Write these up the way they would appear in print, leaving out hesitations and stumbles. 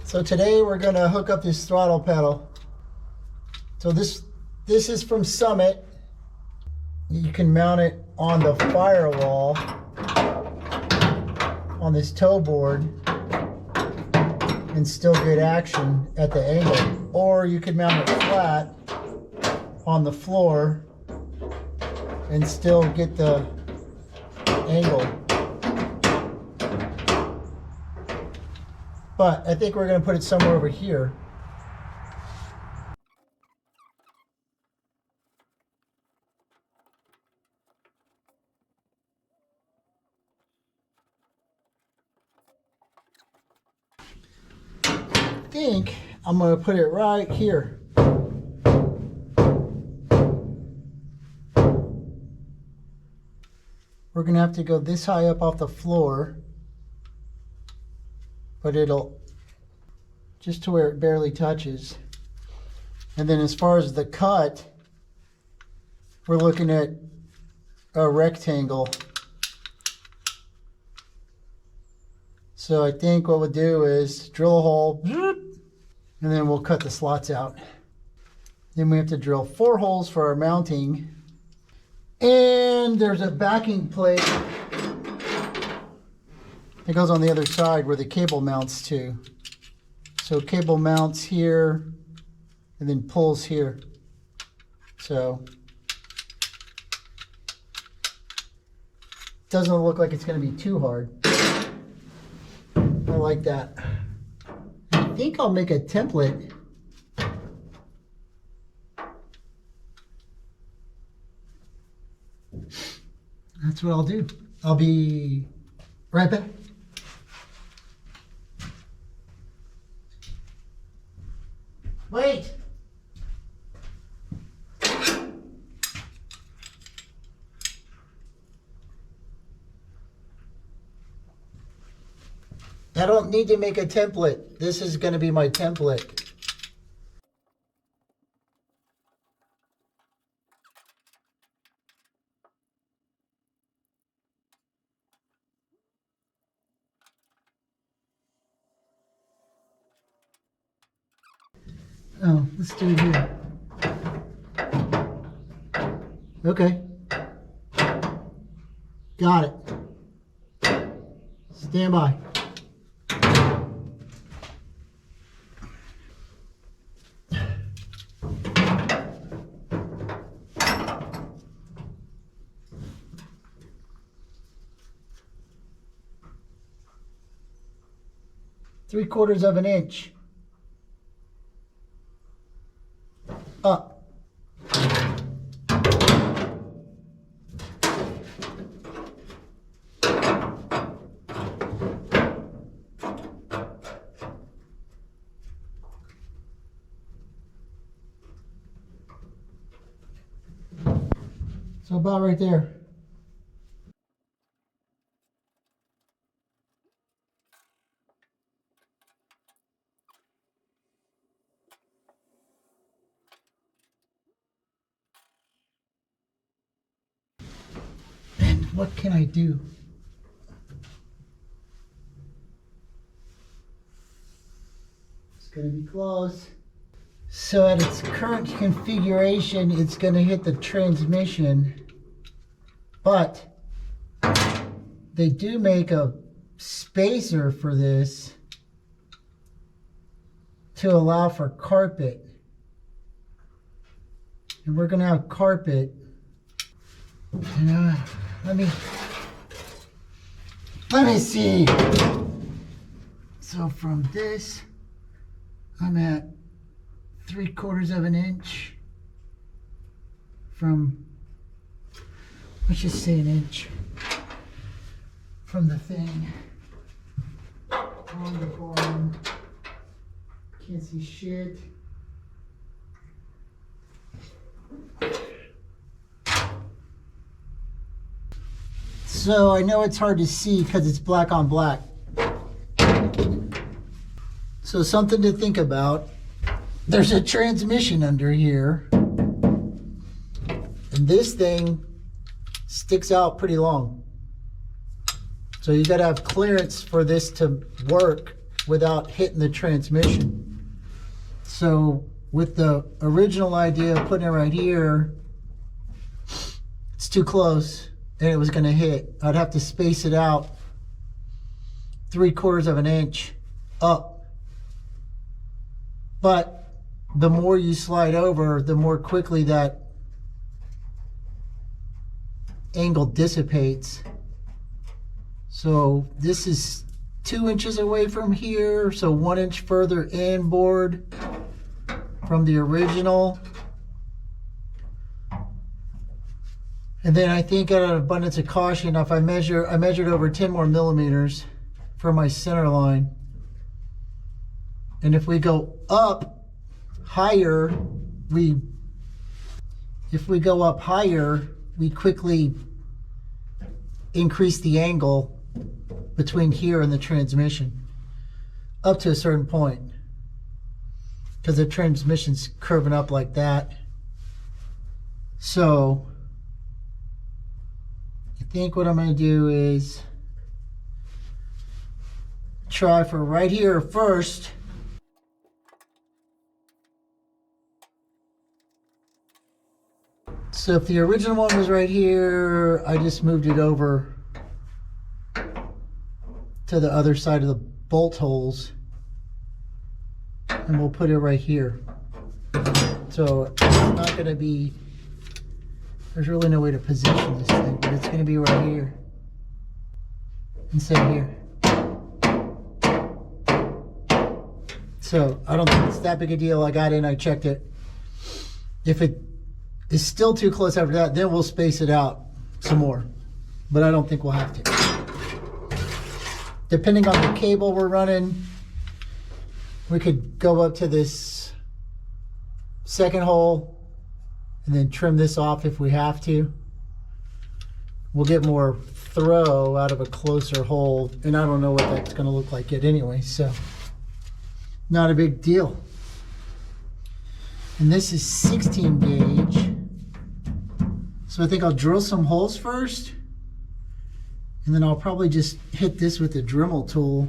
So today we're going to hook up this throttle pedal. So this is from Summit. You can mount it on the firewall on this tow board and still get action at the angle. Or you can mount it flat on the floor and still get the angle. But I think we're going to put it somewhere over here. I think I'm going to put it right here. We're going to have to go this high up off the floor, but it'll just to where it barely touches. And then as far as the cut, we're looking at a rectangle. So I think what we'll do is drill a hole, and then we'll cut the slots out. Then we have to drill 4 holes for our mounting. And there's a backing plate that goes on the other side where the cable mounts to. So cable mounts here and then pulls here. So doesn't look like it's going to be too hard. I like that. I think I'll make a template. That's what I'll do. I'll be right back. Wait. I don't need to make a template. This is going to be my template. Oh, let's do it here. Okay. Got it. Stand by. Three-quarters of an inch. Up. So about right there. What can I do? It's going to be close. So at its current configuration, it's going to hit the transmission, but they do make a spacer for this to allow for carpet. And we're going to have carpet. Let me see. So from this, I'm at 3/4 of an inch from, let's just say an inch from the thing on the bottom. Can't see shit. So I know it's hard to see because it's black on black. So something to think about. There's a transmission under here. And this thing sticks out pretty long. So you gotta have clearance for this to work without hitting the transmission. So with the original idea of putting it right here, it's too close and it was going to hit. I'd have to space it out 3/4 of an inch up. But the more you slide over, the more quickly that angle dissipates. So this is 2 inches away from here, so 1 inch further inboard from the original. And then I think out of abundance of caution, if I measured over 10 more millimeters for my center line. And if we go up higher, we quickly increase the angle between here and the transmission up to a certain point, because the transmission's curving up like that. So I think what I'm going to do is try for right here first. So if the original one was right here, I just moved it over to the other side of the bolt holes, and we'll put it right here. So it's not going to be, there's really no way to position this thing, but it's going to be right here instead of here. So I don't think it's that big a deal. I got in, I checked it. If it is still too close after that, then we'll space it out some more, but I don't think we'll have to. Depending on the cable we're running, we could go up to this second hole and then trim this off if we have to. We'll get more throw out of a closer hole, and I don't know what that's going to look like yet anyway, so not a big deal. And this is 16 gauge. So I think I'll drill some holes first, and then I'll probably just hit this with the Dremel tool.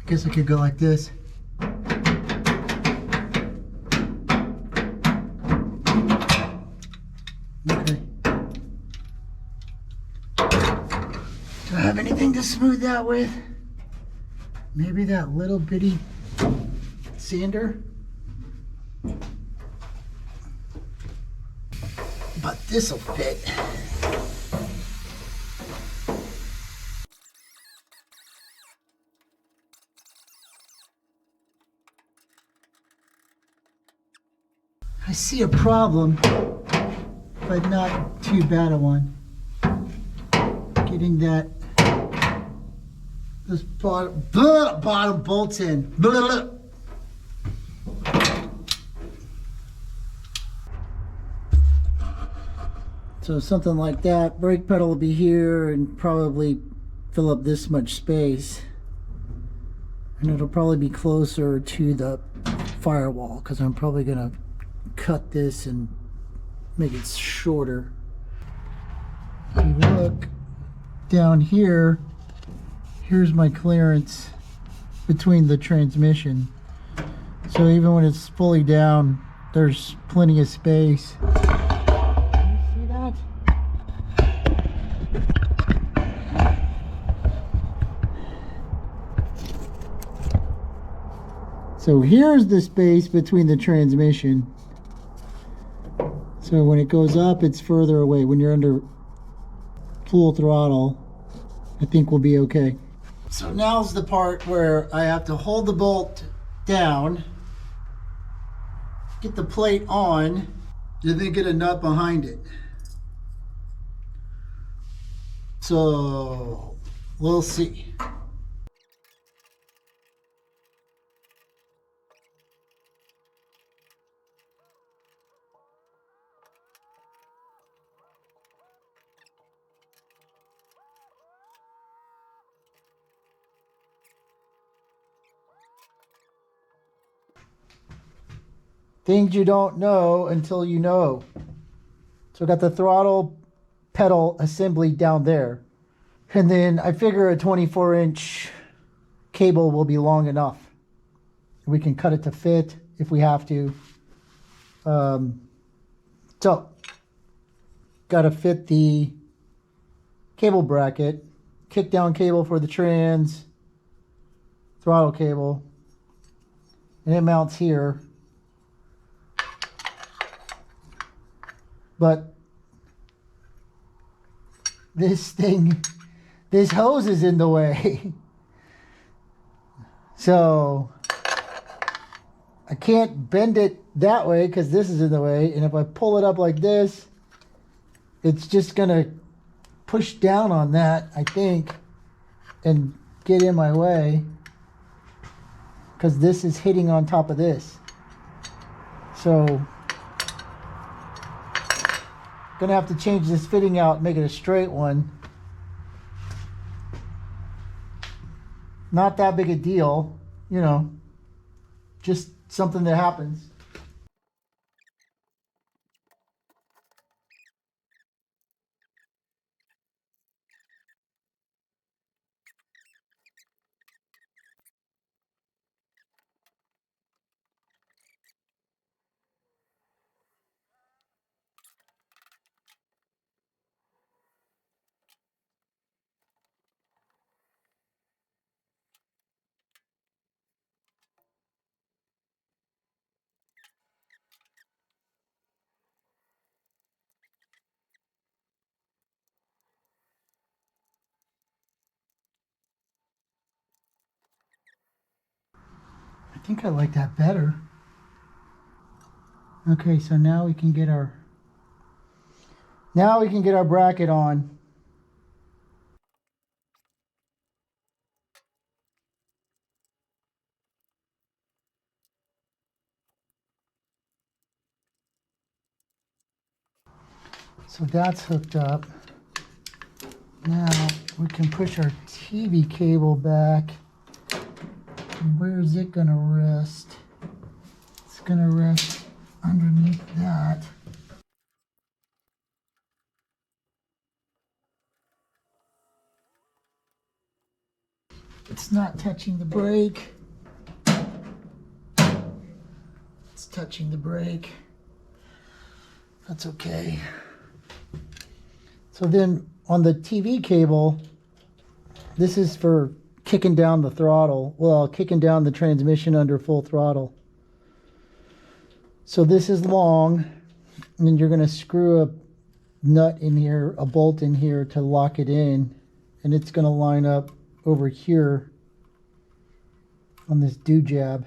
I guess I could go like this. Okay. have anything to smooth that with. Maybe that little bitty sander. But this'll fit. I see a problem, but not too bad a one. Getting this bottom bolts in. Blah. So something like that. Brake pedal will be here and probably fill up this much space. And it'll probably be closer to the firewall because I'm probably going to cut this and make it shorter. If you look down here, here's my clearance between the transmission. So even when it's fully down, there's plenty of space. Can you see that? So here's the space between the transmission. So when it goes up, it's further away. When you're under full throttle, I think we'll be okay. So now's the part where I have to hold the bolt down, get the plate on, and then get a nut behind it. So we'll see. Things you don't know until you know. So I got the throttle pedal assembly down there. And then I figure a 24-inch cable will be long enough. We can cut it to fit if we have to. So, got to fit the cable bracket, kick down cable for the trans, throttle cable, and it mounts here. But this hose is in the way. So I can't bend it that way because this is in the way. And if I pull it up like this, it's just going to push down on that, I think, and get in my way because this is hitting on top of this. So gonna have to change this fitting out and make it a straight one. Not that big a deal, you know, just something that happens. I think I like that better. Okay, so now we can get our bracket on. So that's hooked up. Now we can push our TV cable back. And where is it gonna rest? It's gonna rest underneath that. It's not touching the brake. It's touching the brake. That's okay. So then on the TV cable, This is for kicking down the throttle. Well, kicking down the transmission under full throttle. So this is long, and then you're going to screw a nut in here, a bolt in here to lock it in, and it's going to line up over here on this doojab.